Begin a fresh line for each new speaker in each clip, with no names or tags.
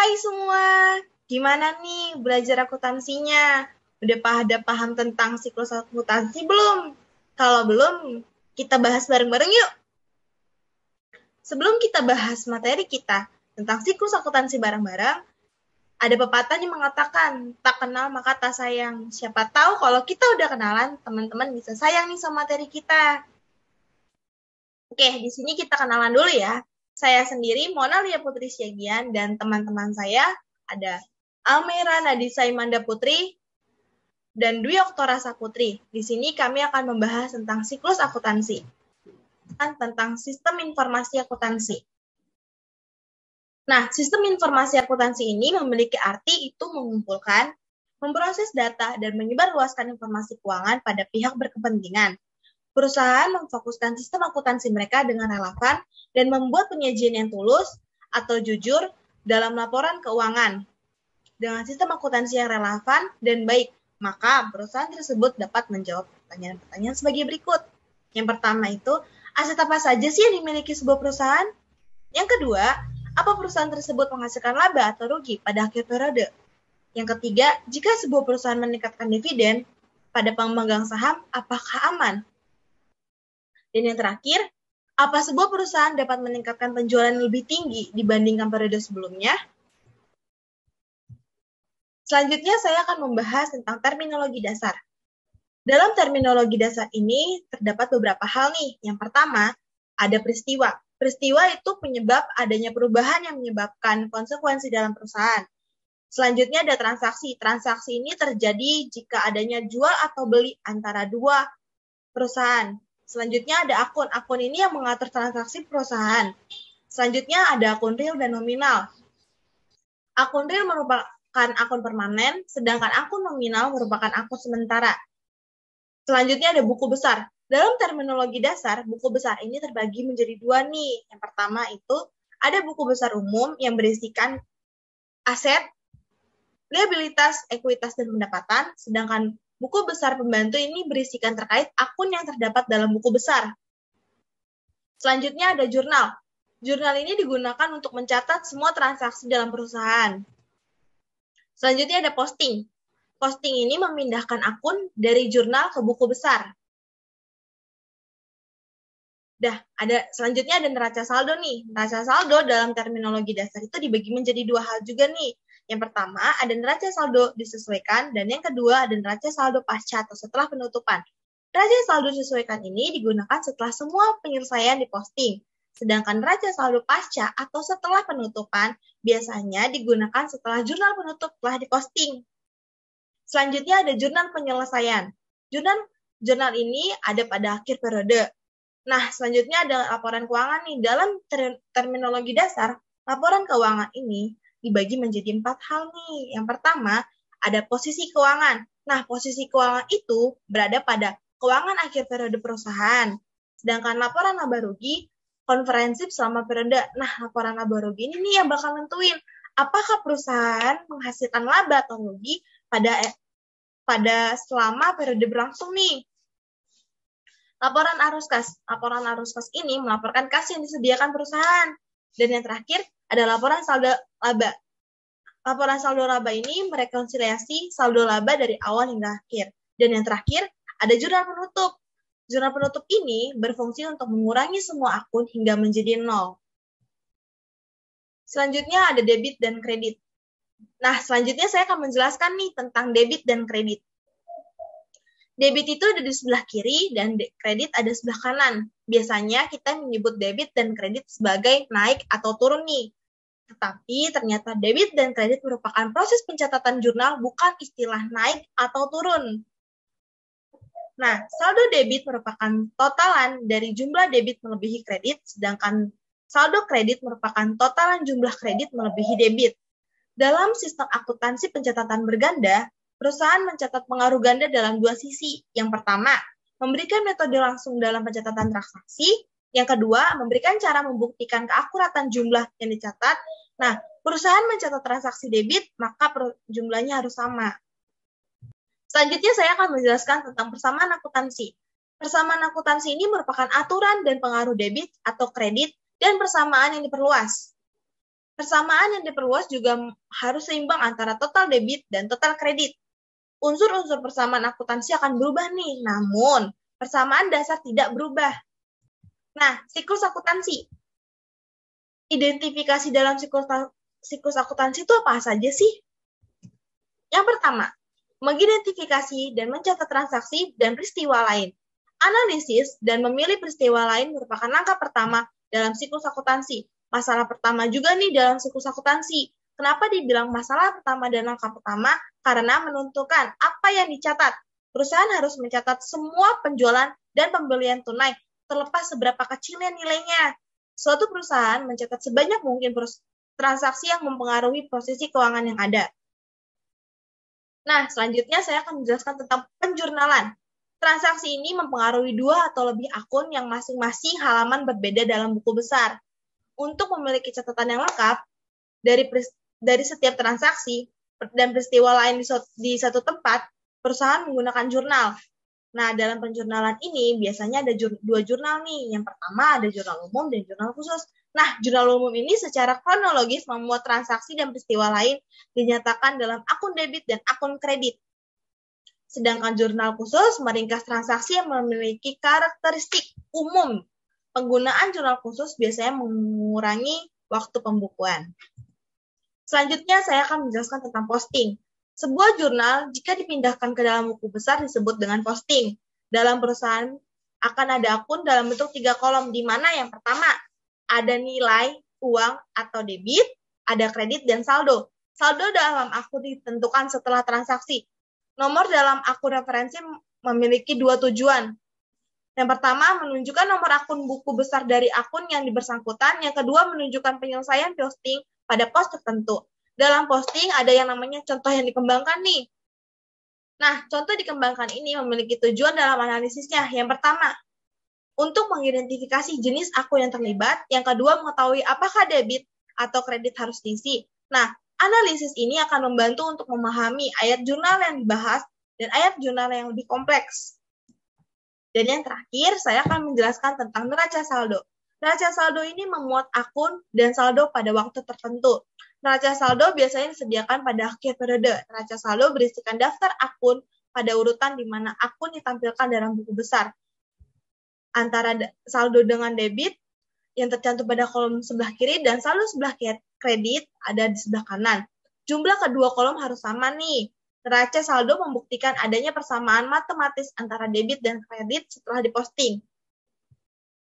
Hai semua, gimana nih belajar akuntansinya? Udah pada paham tentang siklus akuntansi belum? Kalau belum, kita bahas bareng-bareng yuk. Sebelum kita bahas materi kita tentang siklus akuntansi bareng-bareng, ada pepatah yang mengatakan, tak kenal maka tak sayang. Siapa tahu kalau kita udah kenalan, teman-teman bisa sayang nih sama materi kita. Oke, di sini kita kenalan dulu ya. Saya sendiri, Mona Lia Putri Syagian, dan teman-teman saya ada Almera Nadisa Imanda Putri dan Dwi Oktora Saputri. Di sini kami akan membahas tentang siklus akuntansi, tentang sistem informasi akuntansi. Nah, sistem informasi akuntansi ini memiliki arti itu mengumpulkan, memproses data, dan menyebarluaskan informasi keuangan pada pihak berkepentingan. Perusahaan memfokuskan sistem akuntansi mereka dengan relevan dan membuat penyajian yang tulus atau jujur dalam laporan keuangan. Dengan sistem akuntansi yang relevan dan baik, maka perusahaan tersebut dapat menjawab pertanyaan-pertanyaan sebagai berikut. Yang pertama itu, aset apa saja sih yang dimiliki sebuah perusahaan? Yang kedua, apa perusahaan tersebut menghasilkan laba atau rugi pada akhir periode? Yang ketiga, jika sebuah perusahaan meningkatkan dividen pada pemegang saham, apakah aman? Dan yang terakhir, apa sebuah perusahaan dapat meningkatkan penjualan lebih tinggi dibandingkan periode sebelumnya? Selanjutnya, saya akan membahas tentang terminologi dasar. Dalam terminologi dasar ini, terdapat beberapa hal nih. Yang pertama, ada peristiwa. Peristiwa itu penyebab adanya perubahan yang menyebabkan konsekuensi dalam perusahaan. Selanjutnya ada transaksi. Transaksi ini terjadi jika adanya jual atau beli antara dua perusahaan. Selanjutnya ada akun. Akun ini yang mengatur transaksi perusahaan. Selanjutnya ada akun real dan nominal. Akun real merupakan akun permanen, sedangkan akun nominal merupakan akun sementara. Selanjutnya ada buku besar. Dalam terminologi dasar, buku besar ini terbagi menjadi dua nih. Yang pertama itu ada buku besar umum yang berisikan aset, liabilitas, ekuitas, dan pendapatan, sedangkan buku besar pembantu ini berisikan terkait akun yang terdapat dalam buku besar. Selanjutnya ada jurnal. Jurnal ini digunakan untuk mencatat semua transaksi dalam perusahaan. Selanjutnya ada posting. Posting ini memindahkan akun dari jurnal ke buku besar. Selanjutnya ada neraca saldo nih. Neraca saldo dalam terminologi dasar itu dibagi menjadi dua hal juga nih. Yang pertama, ada neraca saldo disesuaikan, dan yang kedua, ada neraca saldo pasca atau setelah penutupan. Neraca saldo disesuaikan ini digunakan setelah semua penyelesaian diposting. Sedangkan neraca saldo pasca atau setelah penutupan biasanya digunakan setelah jurnal penutup telah diposting. Selanjutnya ada jurnal penyelesaian. Jurnal ini ada pada akhir periode. Nah, selanjutnya ada laporan keuangan nih. Dalam terminologi dasar, laporan keuangan ini dibagi menjadi 4 hal nih. Yang pertama, ada posisi keuangan. Nah, posisi keuangan itu berada pada keuangan akhir periode perusahaan. Sedangkan laporan laba rugi komprehensif selama periode. Nah, laporan laba rugi ini nih yang bakal nentuin apakah perusahaan menghasilkan laba atau rugi pada selama periode berlangsung nih. Laporan arus kas. Laporan arus kas ini melaporkan kas yang disediakan perusahaan. Dan yang terakhir ada laporan saldo laba. Laporan saldo laba ini merekonsiliasi saldo laba dari awal hingga akhir. Dan yang terakhir ada jurnal penutup. Jurnal penutup ini berfungsi untuk mengurangi semua akun hingga menjadi 0. Selanjutnya ada debit dan kredit. Nah, selanjutnya saya akan menjelaskan nih tentang debit dan kredit. Debit itu ada di sebelah kiri dan kredit ada di sebelah kanan. Biasanya kita menyebut debit dan kredit sebagai naik atau turun nih. Tetapi ternyata debit dan kredit merupakan proses pencatatan jurnal, bukan istilah naik atau turun. Nah, saldo debit merupakan totalan dari jumlah debit melebihi kredit, sedangkan saldo kredit merupakan totalan jumlah kredit melebihi debit. Dalam sistem akuntansi pencatatan berganda, perusahaan mencatat pengaruh ganda dalam dua sisi. Yang pertama, memberikan metode langsung dalam pencatatan transaksi. Yang kedua, memberikan cara membuktikan keakuratan jumlah yang dicatat. Nah, perusahaan mencatat transaksi debit, maka jumlahnya harus sama. Selanjutnya saya akan menjelaskan tentang persamaan akuntansi. Persamaan akuntansi ini merupakan aturan dan pengaruh debit atau kredit dan persamaan yang diperluas. Persamaan yang diperluas juga harus seimbang antara total debit dan total kredit. Unsur-unsur persamaan akuntansi akan berubah nih, namun persamaan dasar tidak berubah. Nah, siklus akuntansi. Identifikasi dalam siklus akuntansi itu apa saja sih? Yang pertama, mengidentifikasi dan mencatat transaksi dan peristiwa lain. Analisis dan memilih peristiwa lain merupakan langkah pertama dalam siklus akuntansi. Masalah pertama juga nih dalam siklus akuntansi. Kenapa dibilang masalah pertama dan langkah pertama? Karena menentukan apa yang dicatat. Perusahaan harus mencatat semua penjualan dan pembelian tunai, terlepas seberapa kecilnya nilainya. Suatu perusahaan mencatat sebanyak mungkin transaksi yang mempengaruhi posisi keuangan yang ada. Nah, selanjutnya saya akan menjelaskan tentang penjurnalan. Transaksi ini mempengaruhi 2 atau lebih akun yang masing-masing halaman berbeda dalam buku besar. Untuk memiliki catatan yang lengkap dari setiap transaksi dan peristiwa lain di satu tempat, perusahaan menggunakan jurnal. Nah, dalam penjurnalan ini biasanya ada 2 jurnal nih. Yang pertama ada jurnal umum dan jurnal khusus. Nah, jurnal umum ini secara kronologis memuat transaksi dan peristiwa lain dinyatakan dalam akun debit dan akun kredit. Sedangkan jurnal khusus meringkas transaksi yang memiliki karakteristik umum. Penggunaan jurnal khusus biasanya mengurangi waktu pembukuan. Selanjutnya saya akan menjelaskan tentang posting. Sebuah jurnal jika dipindahkan ke dalam buku besar disebut dengan posting. Dalam perusahaan akan ada akun dalam bentuk 3 kolom, di mana yang pertama ada nilai, uang atau debit, ada kredit dan saldo. Saldo dalam akun ditentukan setelah transaksi. Nomor dalam akun referensi memiliki 2 tujuan. Yang pertama, menunjukkan nomor akun buku besar dari akun yang bersangkutan. Yang kedua, menunjukkan penyelesaian posting pada pos tertentu. Dalam posting ada yang namanya contoh yang dikembangkan nih. Nah, contoh dikembangkan ini memiliki tujuan dalam analisisnya. Yang pertama, untuk mengidentifikasi jenis akun yang terlibat. Yang kedua, mengetahui apakah debit atau kredit harus diisi. Nah, analisis ini akan membantu untuk memahami ayat jurnal yang dibahas dan ayat jurnal yang lebih kompleks. Dan yang terakhir, saya akan menjelaskan tentang neraca saldo. Neraca saldo ini memuat akun dan saldo pada waktu tertentu. Neraca saldo biasanya disediakan pada akhir periode. Neraca saldo berisikan daftar akun pada urutan di mana akun ditampilkan dalam buku besar. Antara saldo dengan debit yang tercantum pada kolom sebelah kiri dan saldo sebelah kredit ada di sebelah kanan. Jumlah kedua kolom harus sama nih. Neraca saldo membuktikan adanya persamaan matematis antara debit dan kredit setelah diposting.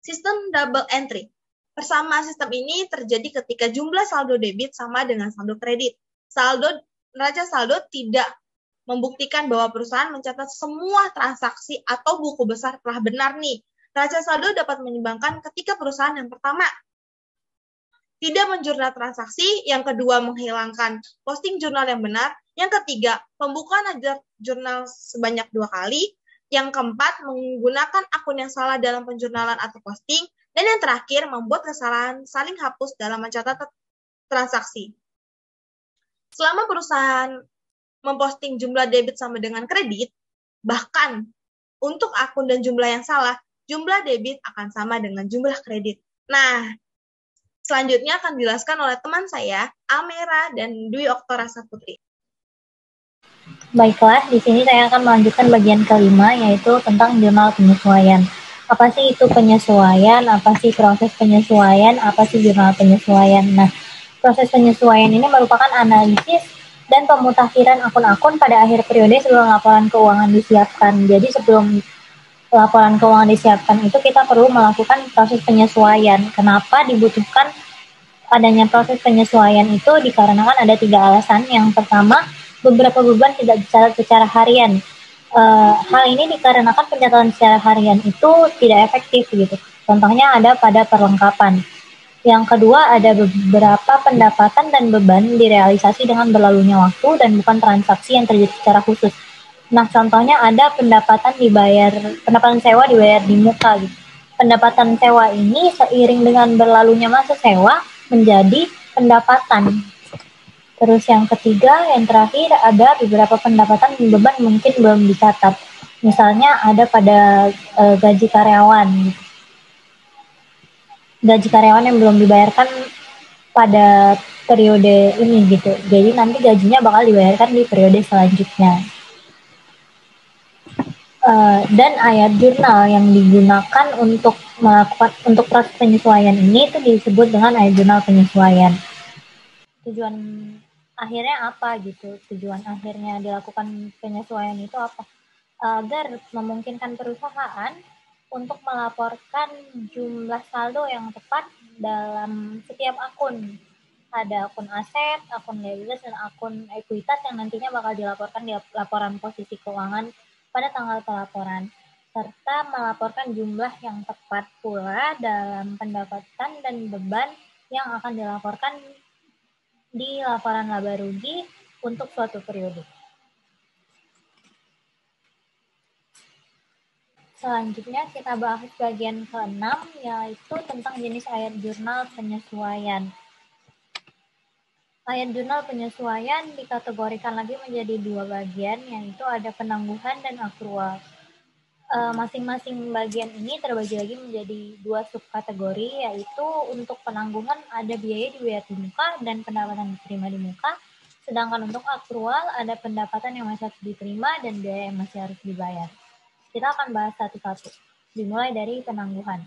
Sistem double entry. Persamaan sistem ini terjadi ketika jumlah saldo debit sama dengan saldo kredit. Neraca saldo tidak membuktikan bahwa perusahaan mencatat semua transaksi atau buku besar telah benar nih. Neraca saldo dapat menyimbangkan ketika perusahaan yang pertama tidak menjurnal transaksi, yang kedua menghilangkan posting jurnal yang benar, yang ketiga pembukaan jurnal sebanyak 2 kali, yang keempat menggunakan akun yang salah dalam penjurnalan atau posting, dan yang terakhir membuat kesalahan saling hapus dalam mencatat transaksi. Selama perusahaan memposting jumlah debit sama dengan kredit, bahkan untuk akun dan jumlah yang salah, jumlah debit akan sama dengan jumlah kredit. Nah, selanjutnya akan dijelaskan oleh teman saya, Almera dan Dwi Oktora Saputri.
Baiklah, di sini saya akan melanjutkan bagian kelima, yaitu tentang jurnal penyesuaian. Apa sih itu penyesuaian? Apa sih proses penyesuaian? Apa sih jurnal penyesuaian? Nah, proses penyesuaian ini merupakan analisis dan pemutakhiran akun-akun pada akhir periode sebelum laporan keuangan disiapkan. Jadi sebelum laporan keuangan disiapkan itu kita perlu melakukan proses penyesuaian. Kenapa dibutuhkan adanya proses penyesuaian itu? Dikarenakan ada 3 alasan. Yang pertama, beberapa beban tidak dicatat secara harian. Hal ini dikarenakan pencatatan secara harian itu tidak efektif gitu. Contohnya ada pada perlengkapan. Yang kedua, ada beberapa pendapatan dan beban direalisasi dengan berlalunya waktu dan bukan transaksi yang terjadi secara khusus. Nah, contohnya ada pendapatan sewa dibayar di muka gitu. Pendapatan sewa ini seiring dengan berlalunya masa sewa menjadi pendapatan. Terus yang ketiga, yang terakhir ada beberapa pendapatan dan beban mungkin belum dicatat. Misalnya ada pada gaji karyawan. Gaji karyawan yang belum dibayarkan pada periode ini gitu. Jadi nanti gajinya bakal dibayarkan di periode selanjutnya. Dan ayat jurnal yang digunakan untuk proses penyesuaian ini itu disebut dengan ayat jurnal penyesuaian. Tujuan akhirnya apa gitu? Tujuan akhirnya dilakukan penyesuaian itu apa? Agar memungkinkan perusahaan untuk melaporkan jumlah saldo yang tepat dalam setiap akun. Ada akun aset, akun liabilitas, dan akun ekuitas yang nantinya bakal dilaporkan di laporan posisi keuangan pada tanggal pelaporan, serta melaporkan jumlah yang tepat pula dalam pendapatan dan beban yang akan dilaporkan di laporan laba rugi untuk suatu periode. Selanjutnya kita bahas bagian ke-6, yaitu tentang jenis ayat jurnal penyesuaian. Ayat jurnal penyesuaian dikategorikan lagi menjadi dua bagian, yaitu ada penangguhan dan akrual. Masing-masing bagian ini terbagi lagi menjadi dua subkategori, yaitu untuk penangguhan ada biaya dibayar di muka dan pendapatan diterima di muka, sedangkan untuk akrual ada pendapatan yang masih harus diterima dan biaya yang masih harus dibayar. Kita akan bahas satu-satu, dimulai dari penangguhan.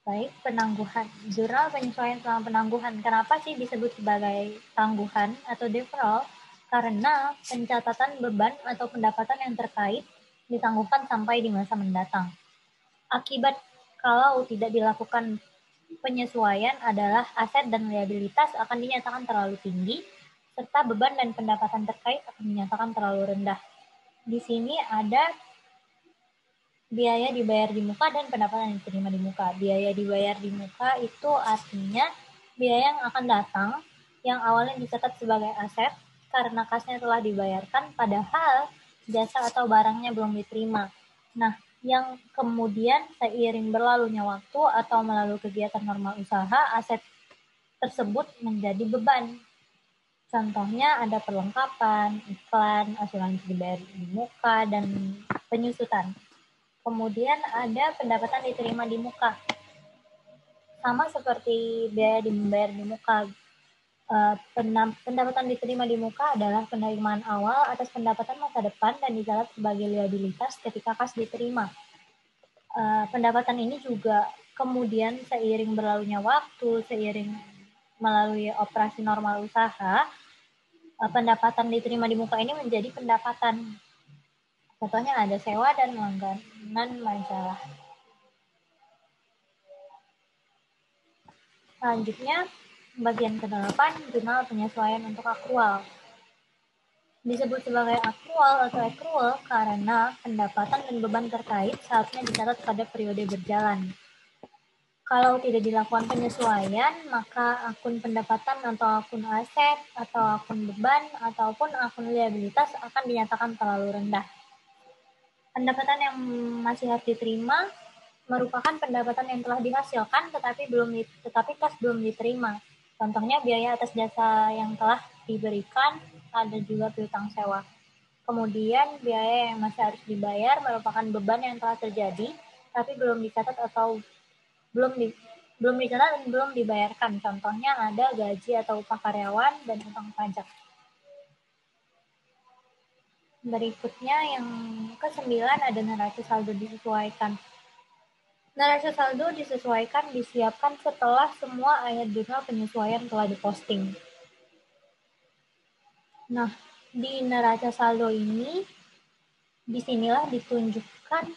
Baik, penangguhan. Jurnal penyesuaian selama penangguhan. Kenapa sih disebut sebagai tangguhan atau deferral? Karena pencatatan beban atau pendapatan yang terkait ditangguhkan sampai di masa mendatang. Akibat kalau tidak dilakukan penyesuaian adalah aset dan liabilitas akan dinyatakan terlalu tinggi, serta beban dan pendapatan terkait akan dinyatakan terlalu rendah. Di sini ada biaya dibayar di muka dan pendapatan yang diterima di muka. Biaya dibayar di muka itu artinya biaya yang akan datang yang awalnya dicatat sebagai aset karena kasnya telah dibayarkan padahal jasa atau barangnya belum diterima. Nah, yang kemudian seiring berlalunya waktu atau melalui kegiatan normal usaha, aset tersebut menjadi beban. Contohnya ada perlengkapan, iklan, asuransi dibayar di muka, dan penyusutan. Kemudian ada pendapatan diterima di muka. Sama seperti biaya dibayar di muka. Pendapatan diterima di muka adalah penerimaan awal atas pendapatan masa depan dan dicatat sebagai liabilitas ketika kas diterima. Pendapatan ini juga kemudian seiring berlalunya waktu, seiring melalui operasi normal usaha, pendapatan diterima di muka ini menjadi pendapatan. Contohnya ada sewa dan langganan majalah. Selanjutnya, bagian ke-8, jurnal penyesuaian untuk akrual. Disebut sebagai akrual atau accrual karena pendapatan dan beban terkait seharusnya dicatat pada periode berjalan. Kalau tidak dilakukan penyesuaian, maka akun pendapatan atau akun aset, atau akun beban, ataupun akun liabilitas akan dinyatakan terlalu rendah. Pendapatan yang masih harus diterima merupakan pendapatan yang telah dihasilkan tetapi kas belum diterima. Contohnya biaya atas jasa yang telah diberikan, ada juga piutang sewa. Kemudian biaya yang masih harus dibayar merupakan beban yang telah terjadi tapi belum dicatat atau belum dicatat dan belum dibayarkan. Contohnya ada gaji atau upah karyawan dan utang pajak. Berikutnya yang ke-9 ada neraca saldo disesuaikan. Neraca saldo disesuaikan disiapkan setelah semua ayat jurnal penyesuaian telah diposting. Nah, di neraca saldo ini, disinilah ditunjukkan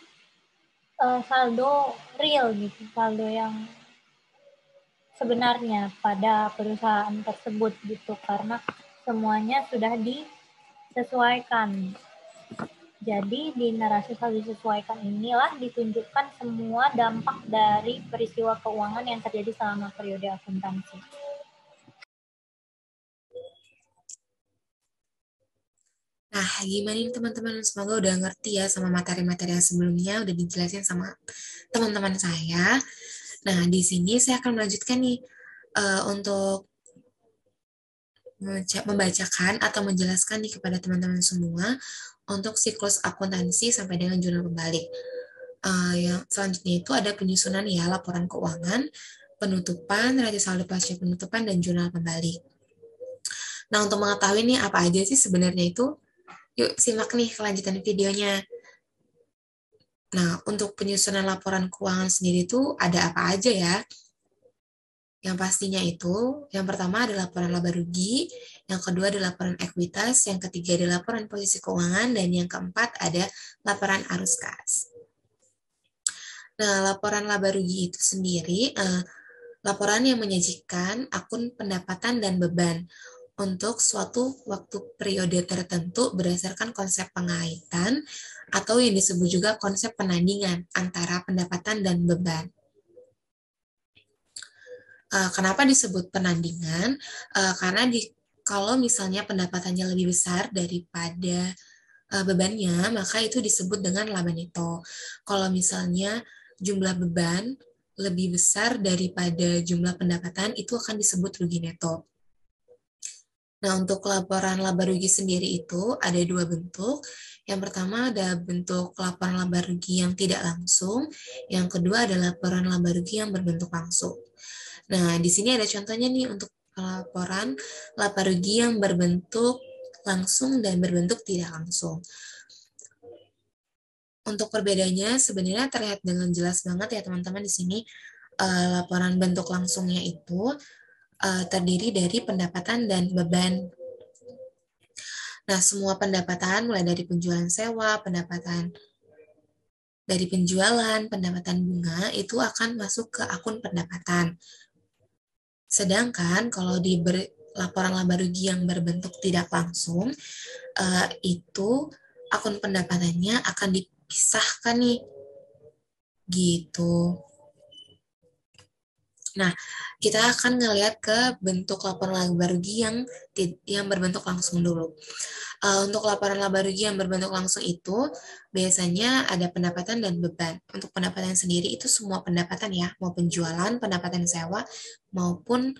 saldo real gitu, saldo yang sebenarnya pada perusahaan tersebut gitu, karena semuanya sudah disesuaikan. Jadi di neraca saldo disesuaikan inilah ditunjukkan semua dampak dari peristiwa keuangan yang terjadi selama periode akuntansi.
Nah, gimana nih teman-teman? Semoga udah ngerti ya sama materi-materi yang sebelumnya, udah dijelasin sama teman-teman saya. Nah, di sini saya akan melanjutkan nih untuk membacakan atau menjelaskan nih kepada teman-teman semua untuk siklus akuntansi sampai dengan jurnal pembalik. Yang selanjutnya itu ada penyusunan ya laporan keuangan, penutupan, neraca saldo pasca penutupan, dan jurnal pembalik. Nah, untuk mengetahui nih apa aja sih sebenarnya itu, yuk simak nih kelanjutan videonya. Nah, untuk penyusunan laporan keuangan sendiri itu ada apa aja ya? Yang pastinya itu, yang pertama adalah laporan laba rugi, yang kedua adalah laporan ekuitas, yang ketiga adalah laporan posisi keuangan, dan yang keempat ada laporan arus kas. Nah, laporan laba rugi itu sendiri, laporan yang menyajikan akun pendapatan dan beban untuk suatu waktu periode tertentu berdasarkan konsep pengaitan atau yang disebut juga konsep penandingan antara pendapatan dan beban. Kenapa disebut penandingan? Karena kalau misalnya pendapatannya lebih besar daripada bebannya, maka itu disebut dengan laba neto. Kalau misalnya jumlah beban lebih besar daripada jumlah pendapatan, itu akan disebut rugi neto. Nah, untuk laporan laba rugi sendiri itu ada dua bentuk. Yang pertama ada bentuk laporan laba rugi yang tidak langsung. Yang kedua adalah laporan laba rugi yang berbentuk langsung. Nah, di sini ada contohnya nih untuk laporan laba rugi yang berbentuk langsung dan berbentuk tidak langsung. Untuk perbedaannya sebenarnya terlihat dengan jelas banget ya teman-teman di sini. Laporan bentuk langsungnya itu terdiri dari pendapatan dan beban. Nah, semua pendapatan mulai dari penjualan sewa, pendapatan dari penjualan, pendapatan bunga itu akan masuk ke akun pendapatan. Sedangkan kalau di laporan laba rugi yang berbentuk tidak langsung, itu akun pendapatannya akan dipisahkan nih, gitu. Nah, kita akan ngelihat ke bentuk laporan laba rugi yang berbentuk langsung dulu. Untuk laporan laba rugi yang berbentuk langsung itu biasanya ada pendapatan dan beban. Untuk pendapatan sendiri itu semua pendapatan ya, mau penjualan, pendapatan sewa, maupun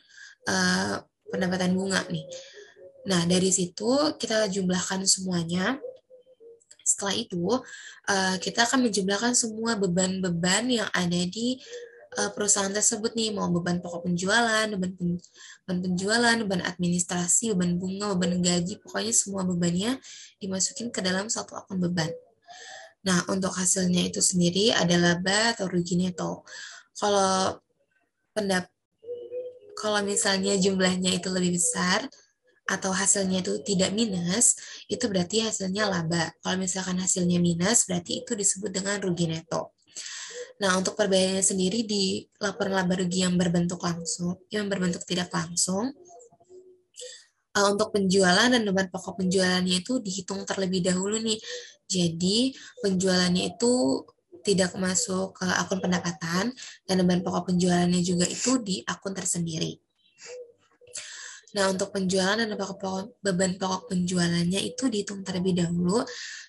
pendapatan bunga nih. Nah, dari situ kita jumlahkan semuanya. Setelah itu, kita akan menjumlahkan semua beban-beban yang ada di perusahaan tersebut nih, mau beban pokok penjualan, beban penjualan, beban administrasi, beban bunga, beban gaji, pokoknya semua bebannya dimasukin ke dalam satu akun beban. Nah, untuk hasilnya itu sendiri ada laba atau rugi neto. Kalau misalnya jumlahnya itu lebih besar, atau hasilnya itu tidak minus, itu berarti hasilnya laba. Kalau misalkan hasilnya minus, berarti itu disebut dengan rugi neto. Nah, untuk perbedaannya sendiri di laporan laba rugi yang berbentuk langsung, yang berbentuk tidak langsung, untuk penjualan dan beban pokok penjualannya itu dihitung terlebih dahulu nih. Jadi, penjualannya itu tidak masuk ke akun pendapatan, dan beban pokok penjualannya juga itu di akun tersendiri. Nah, untuk penjualan dan beban pokok penjualannya itu dihitung terlebih dahulu.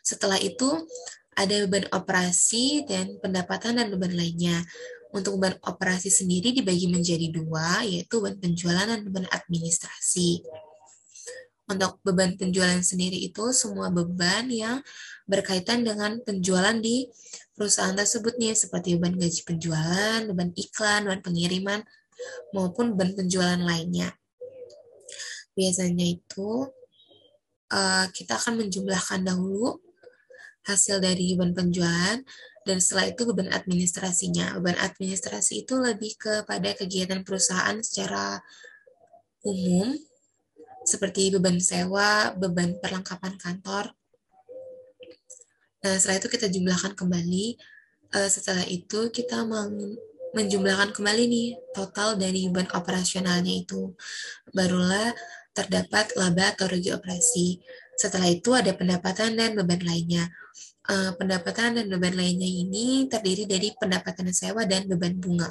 Setelah itu, ada beban operasi dan pendapatan dan beban lainnya. Untuk beban operasi sendiri dibagi menjadi dua, yaitu beban penjualan dan beban administrasi. Untuk beban penjualan sendiri itu semua beban yang berkaitan dengan penjualan di perusahaan tersebut nih, seperti beban gaji penjualan, beban iklan, beban pengiriman, maupun beban penjualan lainnya. Biasanya itu kita akan menjumlahkan dahulu hasil dari beban penjualan, dan setelah itu beban administrasinya. Beban administrasi itu lebih kepada kegiatan perusahaan secara umum, seperti beban sewa, beban perlengkapan kantor. Nah, setelah itu kita jumlahkan kembali. Setelah itu kita menjumlahkan kembali nih total dari beban operasionalnya itu. Barulah terdapat laba atau rugi operasi. Setelah itu ada pendapatan dan beban lainnya. Pendapatan dan beban lainnya ini terdiri dari pendapatan sewa dan beban bunga.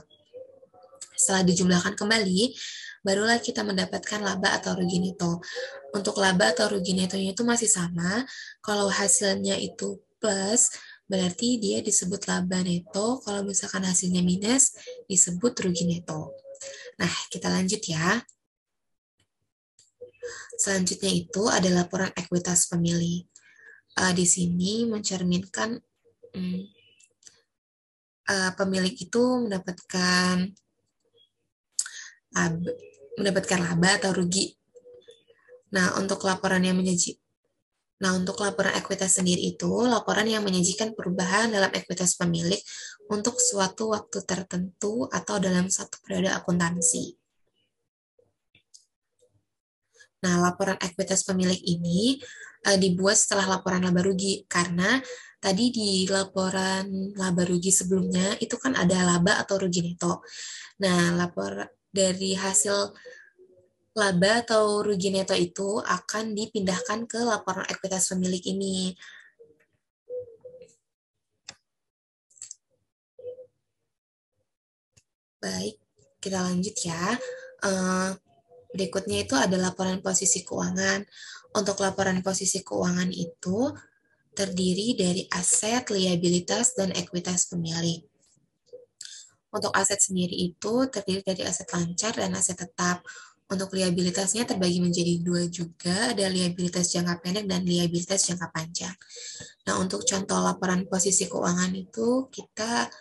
Setelah dijumlahkan kembali, barulah kita mendapatkan laba atau rugi neto. Untuk laba atau rugi netonya itu masih sama. Kalau hasilnya itu plus, berarti dia disebut laba neto. Kalau misalkan hasilnya minus, disebut rugi neto. Nah, kita lanjut ya. Selanjutnya itu ada laporan ekuitas pemilih. Di sini mencerminkan pemilik itu mendapatkan laba atau rugi. Nah, untuk laporan ekuitas sendiri itu laporan yang menyajikan perubahan dalam ekuitas pemilik untuk suatu waktu tertentu atau dalam satu periode akuntansi. Nah, laporan ekuitas pemilik ini dibuat setelah laporan laba rugi, karena tadi di laporan laba rugi sebelumnya itu kan ada laba atau rugi neto. Nah, dari hasil laba atau rugi neto itu akan dipindahkan ke laporan ekuitas pemilik ini. Baik, kita lanjut ya. Berikutnya itu ada laporan posisi keuangan. Untuk laporan posisi keuangan itu terdiri dari aset, liabilitas, dan ekuitas pemilik. Untuk aset sendiri itu terdiri dari aset lancar dan aset tetap. Untuk liabilitasnya terbagi menjadi dua juga, ada liabilitas jangka pendek dan liabilitas jangka panjang. Nah, untuk contoh laporan posisi keuangan itu kita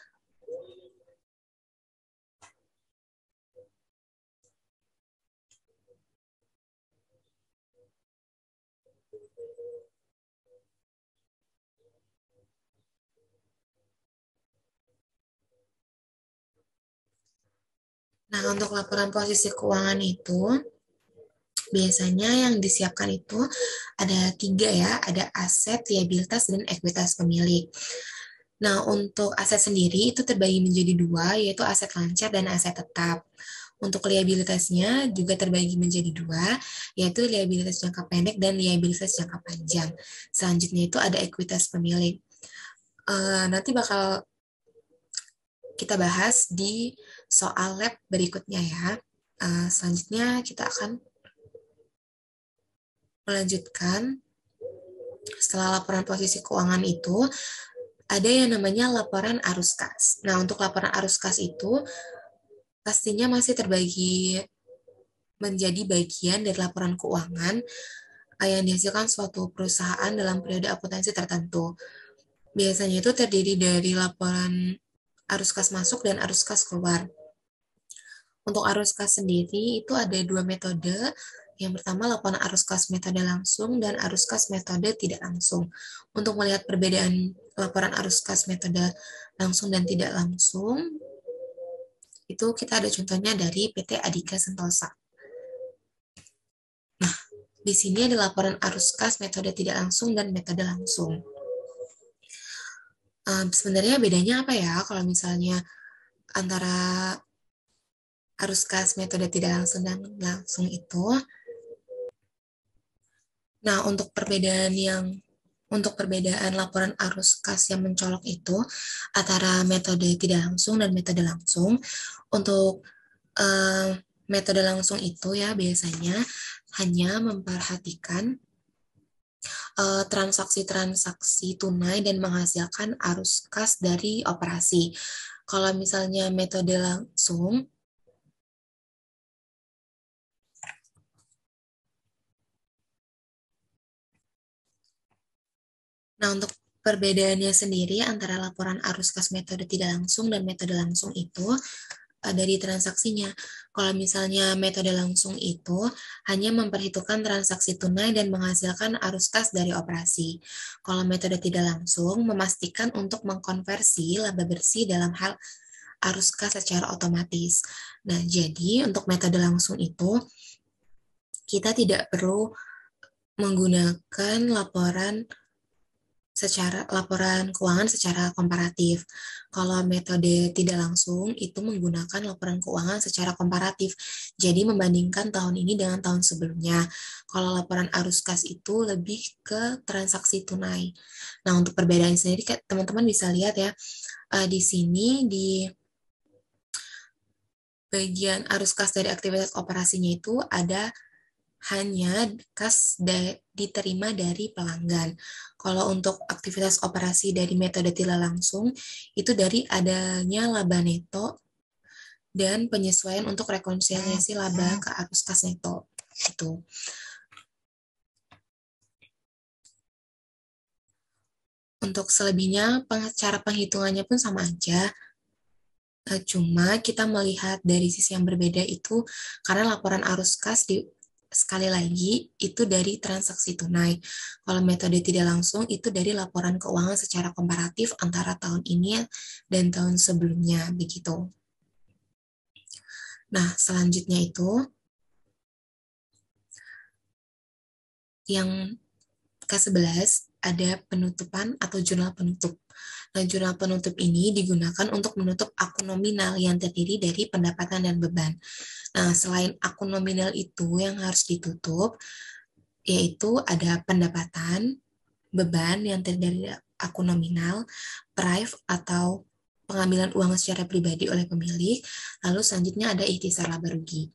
untuk laporan posisi keuangan itu biasanya yang disiapkan itu ada 3 ya, ada aset, liabilitas, dan ekuitas pemilik. Nah, untuk aset sendiri itu terbagi menjadi 2, yaitu aset lancar dan aset tetap. Untuk liabilitasnya juga terbagi menjadi 2, yaitu liabilitas jangka pendek dan liabilitas jangka panjang. Selanjutnya itu ada ekuitas pemilik. Nanti bakal kita bahas di soal lab berikutnya ya. Selanjutnya kita akan melanjutkan. Setelah laporan posisi keuangan itu, ada yang namanya laporan arus kas. Nah, untuk laporan arus kas itu pastinya masih terbagi menjadi bagian dari laporan keuangan yang dihasilkan suatu perusahaan dalam periode akuntansi tertentu. Biasanya itu terdiri dari laporan arus kas masuk dan arus kas keluar. Untuk arus kas sendiri itu ada 2 metode. Yang pertama laporan arus kas metode langsung dan arus kas metode tidak langsung. Untuk melihat perbedaan laporan arus kas metode langsung dan tidak langsung, itu kita ada contohnya dari PT Adhika Sentosa. Nah, di sini ada laporan arus kas metode tidak langsung dan metode langsung. Sebenarnya bedanya apa ya kalau misalnya antara arus kas metode tidak langsung dan langsung itu? Nah, untuk perbedaan laporan arus kas yang mencolok itu antara metode tidak langsung dan metode langsung. Untuk metode langsung itu ya biasanya hanya memperhatikan transaksi-transaksi tunai dan menghasilkan arus kas dari operasi. Kalau misalnya metode langsung, nah, untuk perbedaannya sendiri antara laporan arus kas metode tidak langsung dan metode langsung itu dari transaksinya. Kalau misalnya metode langsung itu hanya memperhitungkan transaksi tunai dan menghasilkan arus kas dari operasi. Kalau metode tidak langsung memastikan untuk mengkonversi laba bersih dalam hal arus kas secara otomatis. Nah, jadi untuk metode langsung itu kita tidak perlu menggunakan laporan keuangan secara komparatif. Kalau metode tidak langsung itu menggunakan laporan keuangan secara komparatif. Jadi membandingkan tahun ini dengan tahun sebelumnya. Kalau laporan arus kas itu lebih ke transaksi tunai. Nah, untuk perbedaan sendiri teman-teman bisa lihat ya di sini di bagian arus kas dari aktivitas operasinya itu ada hanya kas diterima dari pelanggan. Kalau untuk aktivitas operasi dari metode tidak langsung, itu dari adanya laba neto dan penyesuaian untuk rekonsiliasi laba ke arus kas neto. Itu. Untuk selebihnya, cara penghitungannya pun sama aja. Cuma kita melihat dari sisi yang berbeda itu karena laporan arus kas sekali lagi itu dari transaksi tunai. Kalau metode tidak langsung itu dari laporan keuangan secara komparatif antara tahun ini dan tahun sebelumnya begitu. Nah, selanjutnya itu yang ke-11 ada penutupan atau jurnal penutup. Nah, jurnal penutup ini digunakan untuk menutup akun nominal yang terdiri dari pendapatan dan beban. Nah, selain akun nominal itu yang harus ditutup, yaitu ada pendapatan, beban yang terdiri dari akun nominal, prive atau pengambilan uang secara pribadi oleh pemilik, lalu selanjutnya ada ikhtisar laba rugi.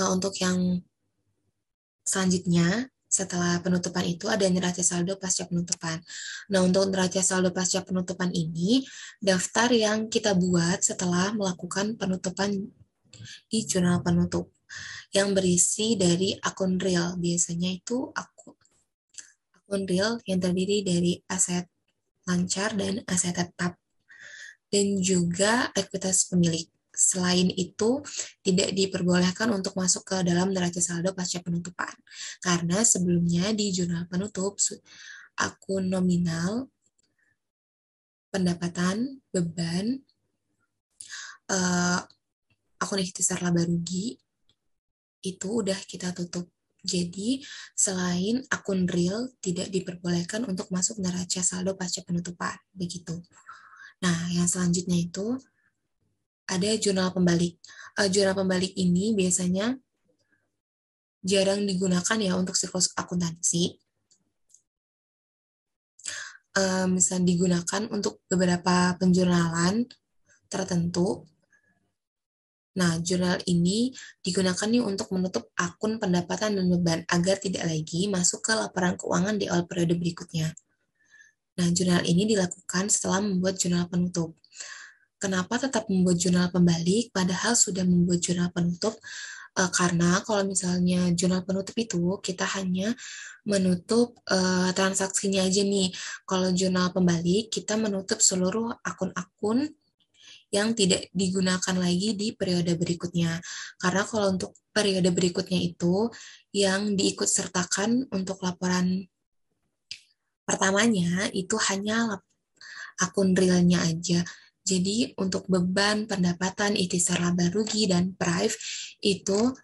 Nah, untuk yang selanjutnya, setelah penutupan itu ada neraca saldo pasca penutupan. Nah, untuk neraca saldo pasca penutupan ini, daftar yang kita buat setelah melakukan penutupan di jurnal penutup yang berisi dari akun real. Biasanya itu akun real yang terdiri dari aset lancar dan aset tetap, dan juga ekuitas pemilik. Selain itu, tidak diperbolehkan untuk masuk ke dalam neraca saldo pasca penutupan. Karena sebelumnya di jurnal penutup, akun nominal, pendapatan, beban, akun ikhtisar laba rugi, itu udah kita tutup. Jadi, selain akun real, tidak diperbolehkan untuk masuk neraca saldo pasca penutupan. Begitu. Nah, yang selanjutnya itu ada jurnal pembalik. Jurnal pembalik ini biasanya jarang digunakan ya untuk siklus akuntansi. Bisa digunakan untuk beberapa penjurnalan tertentu. Nah, jurnal ini digunakan nih untuk menutup akun pendapatan dan beban agar tidak lagi masuk ke laporan keuangan di awal periode berikutnya. Nah, jurnal ini dilakukan setelah membuat jurnal penutup. Kenapa tetap membuat jurnal pembalik padahal sudah membuat jurnal penutup? Karena kalau misalnya jurnal penutup itu kita hanya menutup transaksinya aja nih. Kalau jurnal pembalik kita menutup seluruh akun-akun yang tidak digunakan lagi di periode berikutnya. Karena kalau untuk periode berikutnya itu yang diikut sertakan untuk laporan pertamanya itu hanya akun realnya aja. Jadi untuk beban, pendapatan, ikhtisar laba rugi, dan prive itu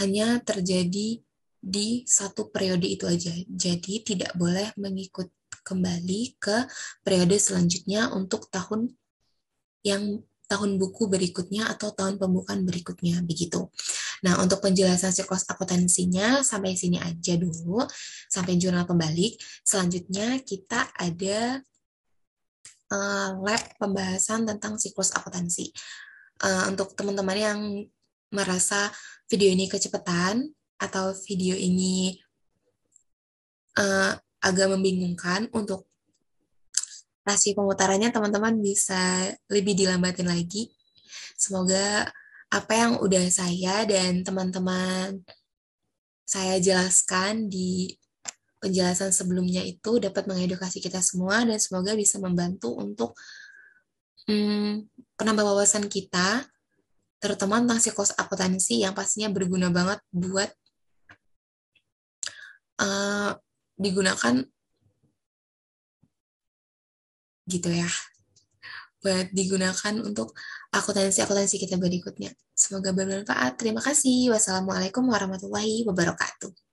hanya terjadi di satu periode itu aja. Jadi tidak boleh mengikut kembali ke periode selanjutnya untuk tahun buku berikutnya atau tahun pembukaan berikutnya begitu. Nah, untuk penjelasan siklus akuntansinya sampai sini aja dulu, sampai jurnal pembalik. Selanjutnya kita ada lab pembahasan tentang siklus akuntansi. Untuk teman-teman yang merasa video ini kecepatan atau video ini agak membingungkan, untuk rasi pemutarannya teman-teman bisa lebih dilambatin lagi. Semoga apa yang udah saya dan teman-teman saya jelaskan di penjelasan sebelumnya itu dapat mengedukasi kita semua dan semoga bisa membantu untuk penambah wawasan kita, terutama tentang siklus akuntansi yang pastinya berguna banget buat digunakan gitu ya, buat digunakan untuk akuntansi kita berikutnya. Semoga bermanfaat. Terima kasih. Wassalamualaikum warahmatullahi wabarakatuh.